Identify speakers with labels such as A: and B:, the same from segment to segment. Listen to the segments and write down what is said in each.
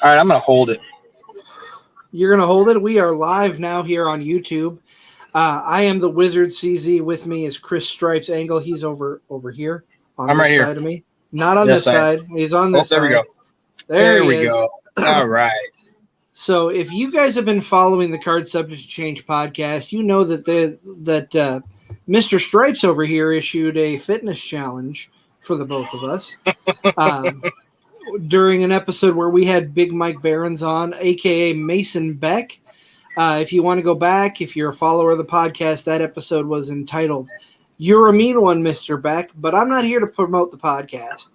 A: All right, I'm going to hold it.
B: You're going to hold it? We are live now here on YouTube. I am the Wizard CZ. With me is Chris Stripes Angle. He's over here on
A: I'm
B: this
A: right here.
B: side of me. Not on
A: This
B: this
A: side.
B: side. He's on
A: Oh,
B: this
A: there we
B: side.
A: go.
B: There he
A: we
B: is.
A: go. All right.
B: So if you guys have been following the Card Subject to Change podcast, you know that Mr. Stripes over here issued a fitness challenge for the both of us. During an episode where we had Big Mike Barons on, a.k.a. Mason Beck. If you want to go back, if you're a follower of the podcast, that episode was entitled, You're a Mean One, Mr. Beck, but I'm not here to promote the podcast.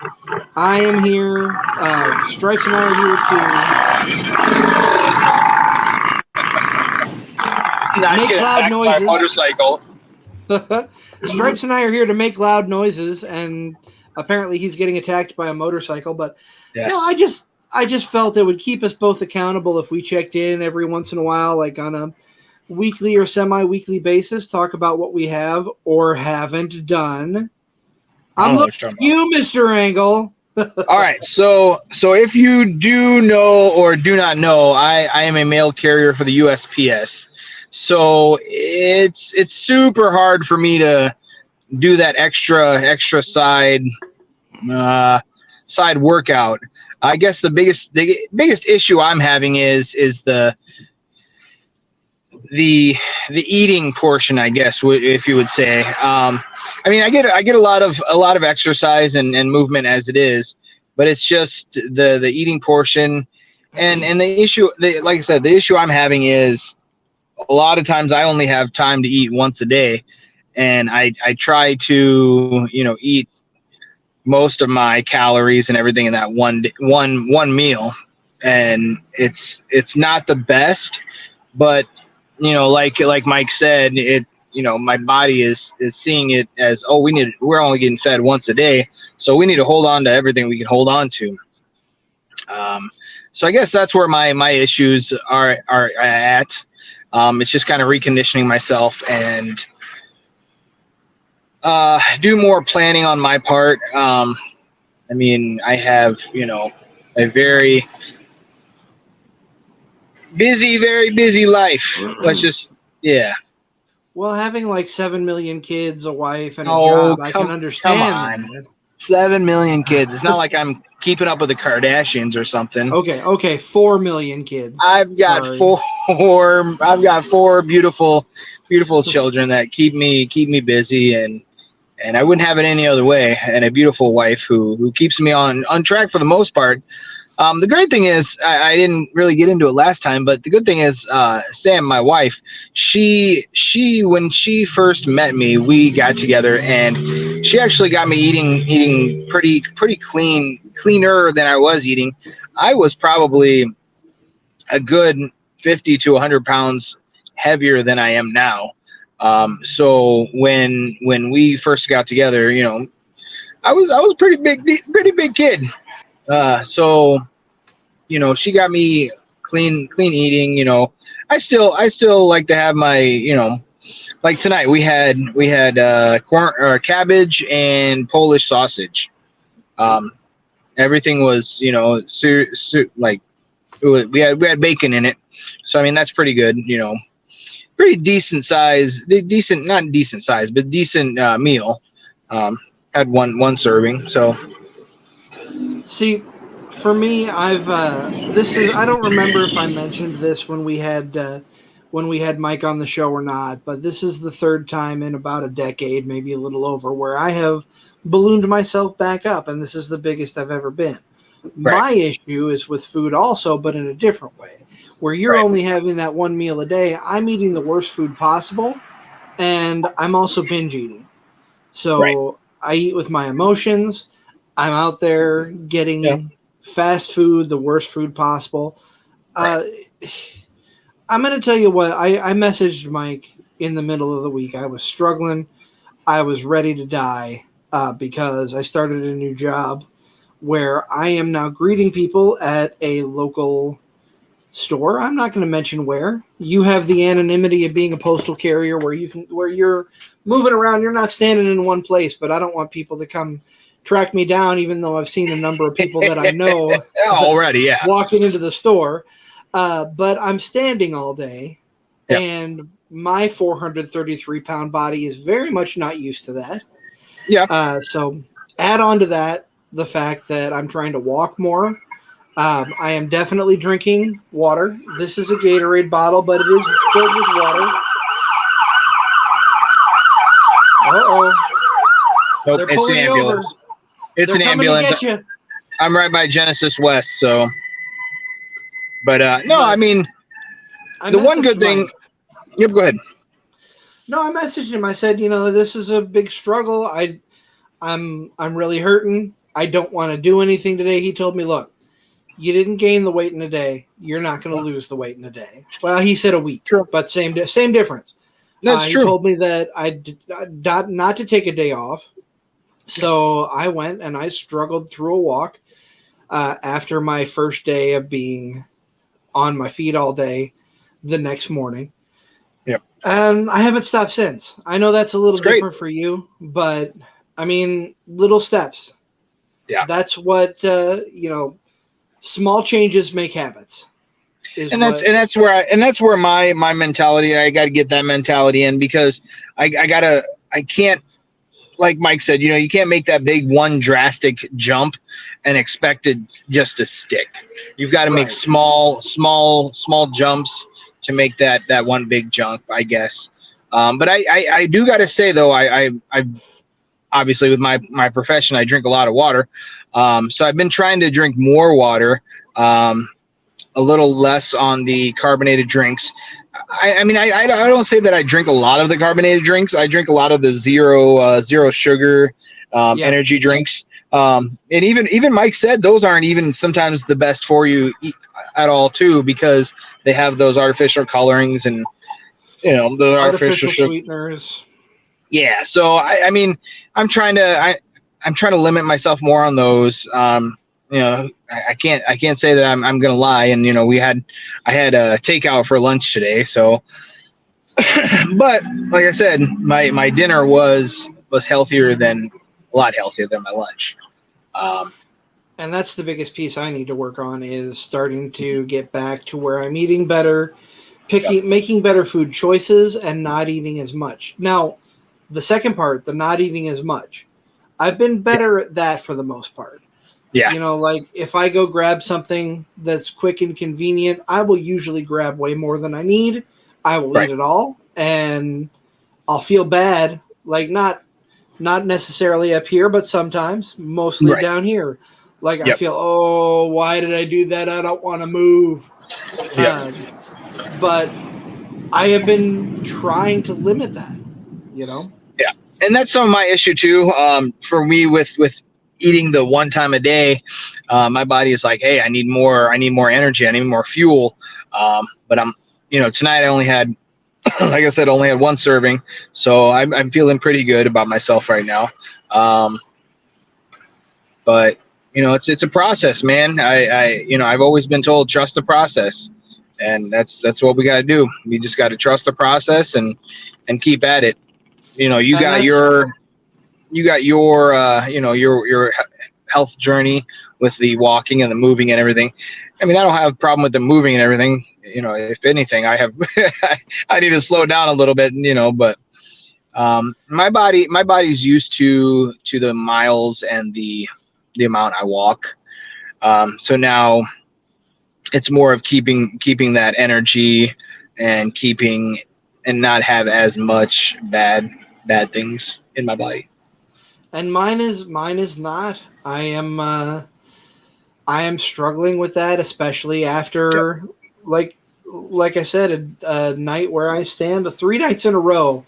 B: I am here, Stripes and I are here to make loud noises.
A: By a motorcycle.
B: Stripes and I are here to make loud noises, and apparently he's getting attacked by a motorcycle, but
A: yes.
B: No, I just felt it would keep us both accountable if we checked in every once in a while, like on a weekly or semi-weekly basis, talk about what we have or haven't done. I'm looking at you, Mr. Angle.
A: All right, so if you do know or do not know, I am a mail carrier for the USPS. So it's super hard for me to do that extra side workout. I guess the biggest issue I'm having is the eating portion, I guess, if you would say. I mean, I get a lot of exercise and movement as it is, but it's just the eating portion, and the issue, like I said, the issue I'm having is a lot of times I only have time to eat once a day, and I try to eat most of my calories and everything in that one meal, and it's not the best, but like Mike said, my body is seeing it as, we're only getting fed once a day, so we need to hold on to everything we can hold on to. So I guess that's where my issues are at. It's just kind of reconditioning myself and do more planning on my part. I mean, I have, a very busy life. Let's just, yeah.
B: Well, having like 7 million kids, a wife, and a job, I can understand that.
A: 7 million kids. It's not like I'm keeping up with the Kardashians or something.
B: Okay, 4 million kids.
A: I've got four beautiful children that keep me busy, and I wouldn't have it any other way. And a beautiful wife who keeps me on track for the most part. The great thing is, I didn't really get into it last time, but the good thing is, Sam, my wife, she when she first met me, we got together, and she actually got me eating pretty cleaner than I was eating. I was probably a good 50 to 100 pounds heavier than I am now. So when we first got together, I was a pretty big kid. So, she got me clean eating. I still like to have my, like tonight we had cabbage and Polish sausage. Everything was, like we had bacon in it. So, I mean, that's pretty good, pretty decent size, not decent size, but decent meal. Had one serving. So,
B: see, for me, I don't remember if I mentioned this when we had Mike on the show or not, but this is the third time in about a decade, maybe a little over, where I have ballooned myself back up, and this is the biggest I've ever been. Right. My issue is with food also, but in a different way, where you're only having that one meal a day. I'm eating the worst food possible, and I'm also binge eating. So I eat with my emotions. I'm out there getting fast food, the worst food possible. I'm going to tell you what, I messaged Mike in the middle of the week. I was struggling. I was ready to die because I started a new job where I am now greeting people at a local store. I'm not going to mention where. You have the anonymity of being a postal carrier where you're moving around. You're not standing in one place, but I don't want people to come track me down, even though I've seen a number of people that I know
A: already. Yeah.
B: walking into the store. But I'm standing all day,
A: Yep.
B: and my 433-pound body is very much not used to that.
A: Yeah.
B: So add on to that the fact that I'm trying to walk more. I am definitely drinking water. This is a Gatorade bottle, but it is filled with water. Uh-oh.
A: Nope,
B: They're
A: it's
B: pulling
A: an
B: you over.
A: ambulance. It's
B: They're
A: an
B: coming
A: ambulance.
B: to get you.
A: I'm right by Genesis West, so. But no,
B: But
A: I mean,
B: I
A: the one good
B: messaged
A: thing.
B: Mike.
A: Yep, go ahead.
B: No, I messaged him. I said, this is a big struggle. I'm really hurting. I don't want to do anything today. He told me, look, you didn't gain the weight in a day. You're not going to lose the weight in a day. Well, he said a week,
A: True.
B: but same difference.
A: That's
B: He
A: true.
B: told me that not to take a day off. So I went and I struggled through a walk after my first day of being on my feet all day the next morning.
A: Yep.
B: And I haven't stopped since. I know that's a little different for you, but I mean, little steps.
A: Yeah.
B: That's what, small changes make habits.
A: That's where my mentality, I got to get that mentality in, because I can't, like Mike said, you can't make that big one drastic jump and expect it just to stick. You've got to make small jumps to make that one big jump, I guess. But I do got to say though, I obviously with my profession, I drink a lot of water. So I've been trying to drink more water, a little less on the carbonated drinks. I mean, I don't say that I drink a lot of the carbonated drinks. I drink a lot of the zero sugar energy drinks. And even Mike said those aren't even sometimes the best for you at all too, because they have those artificial colorings and the artificial
B: sweeteners.
A: Yeah, so I mean, I'm trying to limit myself more on those. I can't say that I'm gonna lie, and I had a takeout for lunch today, so but like I said, my dinner was a lot healthier than my lunch.
B: And that's the biggest piece I need to work on, is starting to get back to where I'm eating better, making better food choices, and not eating as much. Now, the second part, the not eating as much, I've been better at that for the most part.
A: Yeah.
B: Like if I go grab something that's quick and convenient, I will usually grab way more than I need. I will eat it all, and I'll feel bad, like not necessarily up here, but sometimes, mostly down here. Like I feel, oh, why did I do that? I don't want to move. But I have been trying to limit that, Yeah.
A: And that's some of my issue too. For me with eating the one time a day, my body is like, hey, I need more energy. I need more fuel. But I'm, tonight I only had, like I said, only had one serving. So I'm feeling pretty good about myself right now. But it's a process, man. I've always been told, trust the process, and that's what we got to do. We just got to trust the process and keep at it. You got your health journey with the walking and the moving and everything. I mean, I don't have a problem with the moving and everything. If anything, I have I need to slow down a little bit, but my body's used to the miles and the amount I walk. So now it's more of keeping that energy and not have as much bad things in my body.
B: And mine is not. I am struggling with that, especially after like I said, a night where I stand 3 nights in a row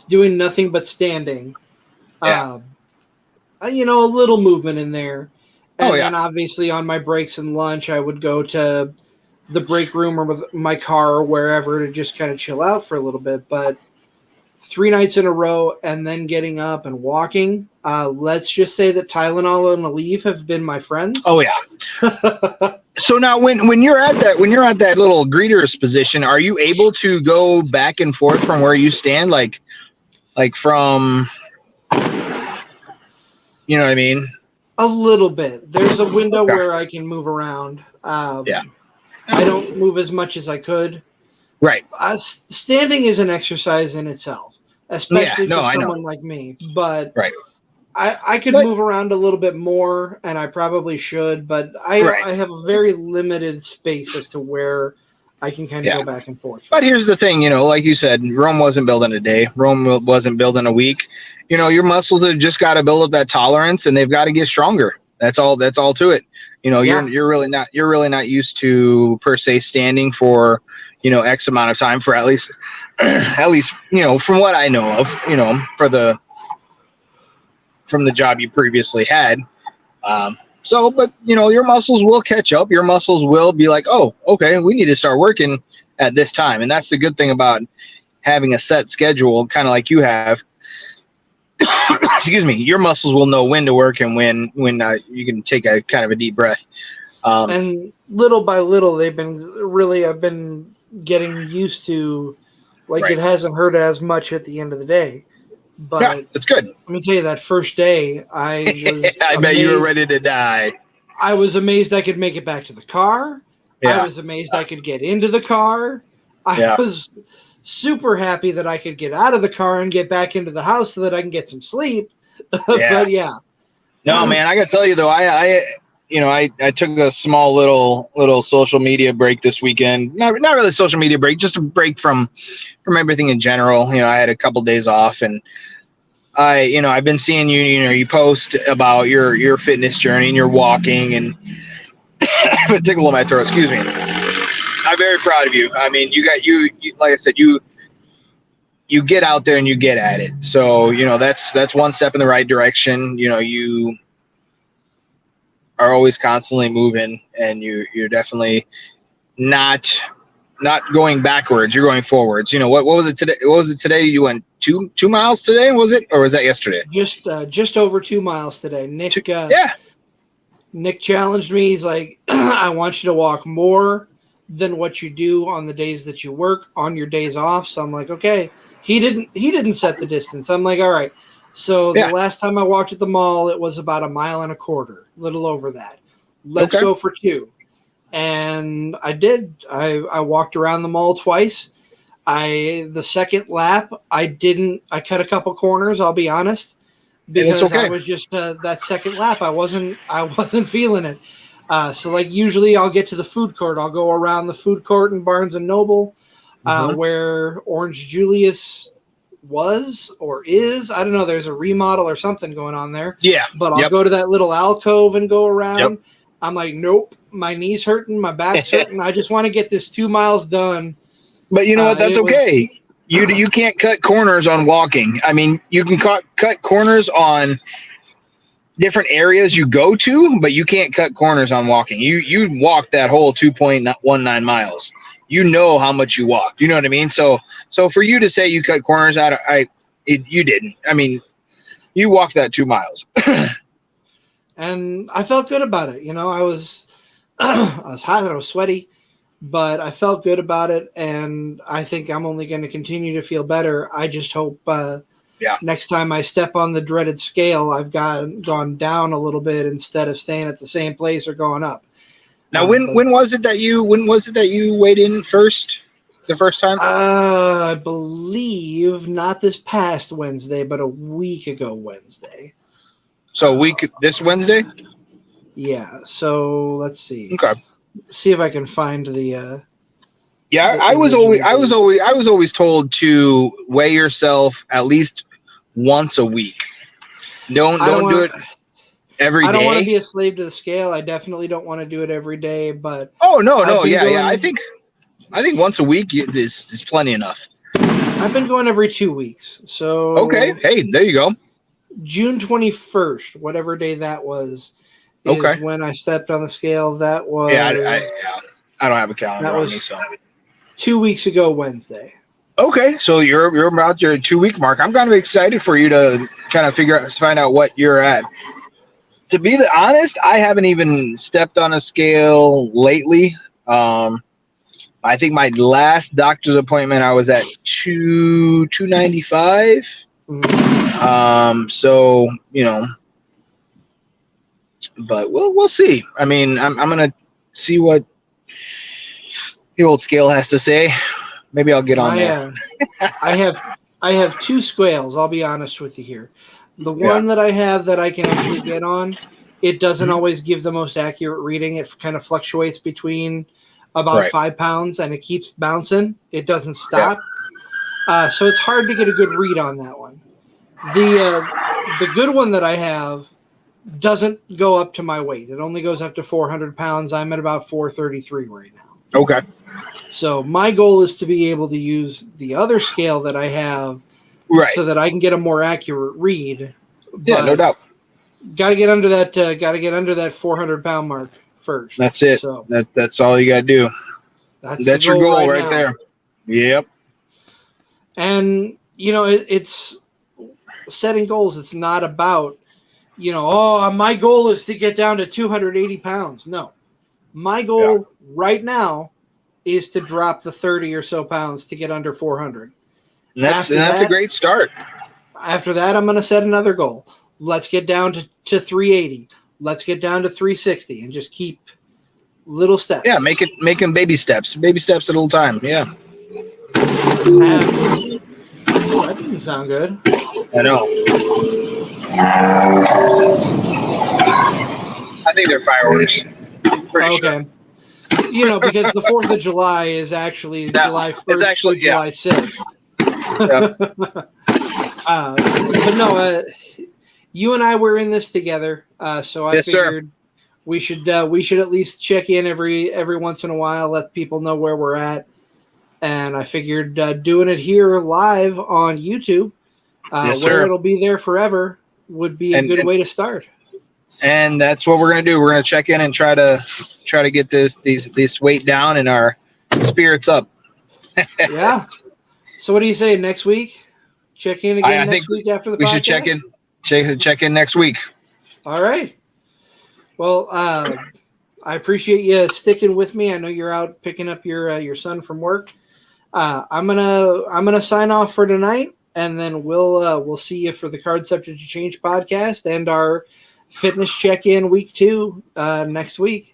B: doing nothing but standing. A little movement in there. And then obviously on my breaks and lunch, I would go to the break room or with my car or wherever to just kind of chill out for a little bit. But 3 nights in a row and then getting up and walking, let's just say that Tylenol and Aleve have been my friends.
A: Oh yeah. So now when you're at that little greeter's position, are you able to go back and forth from where you stand, like from You know what I mean?
B: A little bit. There's a window
A: Okay.
B: where I can move around.
A: Yeah.
B: I don't move as much as I could.
A: Right.
B: Standing is an exercise in itself, especially
A: Yeah, no,
B: for
A: I know.
B: someone like me. But
A: Right.
B: I could
A: But-
B: move around a little bit more, and I probably should. But
A: Right.
B: I have a very limited space as to where I can kind of go back and forth.
A: But here's the thing, like you said, Rome wasn't built in a day. Rome wasn't built in a week. Your muscles have just got to build up that tolerance, and they've got to get stronger. That's all to it. You're really not used to per se standing for X amount of time for at least from what I know of from the job you previously had. But your muscles will catch up. Your muscles will be like, oh, okay, we need to start working at this time. And that's the good thing about having a set schedule, kind of like you have. Excuse me. Your muscles will know when to work and when you can take a kind of a deep breath.
B: And little by little, I've been getting used to, it hasn't hurt as much at the end of the day. But
A: yeah, that's good.
B: Let me tell you, that first day, I was
A: I bet you were ready to die.
B: I was amazed I could make it back to the car.
A: Yeah.
B: I was amazed I could get into the car. I was super happy that I could get out of the car and get back into the house so that I can get some sleep. But yeah.
A: No, man, I got to tell you though, I took a small little social media break this weekend. Not really a social media break, just a break from everything in general. I had a couple days off, and I've been seeing you post about your fitness journey and your walking, and a tickle in my throat. Excuse me. I'm very proud of you. I mean, you like I said, you get out there and you get at it. So that's one step in the right direction. You are always constantly moving, and you're definitely not going backwards. You're going forwards. What was it today? What was it today? You went 2 miles today, was it, or was that yesterday?
B: Just over 2 miles today. Nick challenged me. He's like, I want you to walk more than what you do on the days that you work on your days off. So I'm like, okay. He didn't set the distance. I'm like, all right. So the last time I walked at the mall, it was about 1.25 miles, a little over that. Let's go for 2. And I did. I walked around the mall twice. The second lap, I cut a couple corners, I'll be honest, because I was just that second lap, I wasn't feeling it. So usually I'll get to the food court. I'll go around the food court in Barnes and Noble, where Orange Julius was or is. I don't know. There's a remodel or something going on there.
A: Yeah.
B: But I'll go to that little alcove and go around. Yep. I'm like, nope, my knee's hurting, my back's hurting. I just want to get this 2 miles done.
A: But you know what? That's okay. You can't cut corners on walking. I mean, you can cut corners on different areas you go to, but you can't cut corners on walking. You walk that whole 2.19 miles. You know how much you walked. You know what I mean? So for you to say you cut corners out, you didn't. I mean, you walked that 2 miles.
B: And I felt good about it. I was hot, I was sweaty, but I felt good about it. And I think I'm only going to continue to feel better. I just hope next time I step on the dreaded scale, I've gone down a little bit instead of staying at the same place or going up.
A: Now, when was it that you weighed in first? The first time?
B: I believe not this past Wednesday, but a week ago Wednesday.
A: So this Wednesday?
B: Yeah. So let's see.
A: Okay.
B: See if I can find the.
A: I was always told to weigh yourself at least once a week. Don't do it every day.
B: I don't want to be a slave to the scale. I definitely don't want to do it every day. But
A: yeah. I think once a week is plenty enough.
B: I've been going every 2 weeks. So
A: okay. Hey, there you go.
B: June 21st, whatever day that was, is when I stepped on the scale. That was
A: I don't have a calendar on me, so
B: 2 weeks ago Wednesday.
A: Okay, so you're about your 2 week mark. I'm kind of excited for you to kind of find out what you're at. To be honest, I haven't even stepped on a scale lately. I think my last doctor's appointment, I was at 295. So but we'll see. I mean, I'm gonna see what the old scale has to say. Maybe I'll get on there.
B: I have two scales. I'll be honest with you here. The one that I have that I can actually get on, it doesn't always give the most accurate reading. It kind of fluctuates between about 5 pounds, and it keeps bouncing. It doesn't stop. So it's hard to get a good read on that one. The good one that I have doesn't go up to my weight. It only goes up to 400 pounds. I'm at about 433 right now.
A: Okay.
B: So my goal is to be able to use the other scale that I have so that I can get a more accurate read.
A: Yeah, no doubt.
B: Got to get under that. Got to get under that 400-pound mark first.
A: That's it.
B: So
A: that's all you got to do.
B: That's
A: your goal right there. Yep.
B: And it's setting goals. It's not about my goal is to get down to 280 pounds. No, my goal right now is to drop the 30 or so pounds to get under 400.
A: And that's a great start.
B: After that, I'm going to set another goal. Let's get down to 380. Let's get down to 360 and just keep little steps.
A: Yeah, making baby steps. Baby steps at a little time. Yeah.
B: That didn't sound good.
A: I know. I think they're fireworks. Pretty sure.
B: Because the 4th of July is actually July 1st to July 6th. But no, you and I were in this together, so I figured we should at least check in every once in a while, let people know where we're at. And I figured doing it here live on YouTube, where it'll be there forever, would be a good way to start.
A: And that's what we're gonna do. We're gonna check in and try to get this weight down and our spirits up.
B: Yeah. So what do you say next week? Check in again next week after the podcast?
A: We should check in next week.
B: All right. Well, I appreciate you sticking with me. I know you're out picking up your son from work. I'm gonna sign off for tonight, and then we'll see you for the Card Subject to Change podcast and our fitness check-in week 2 next week.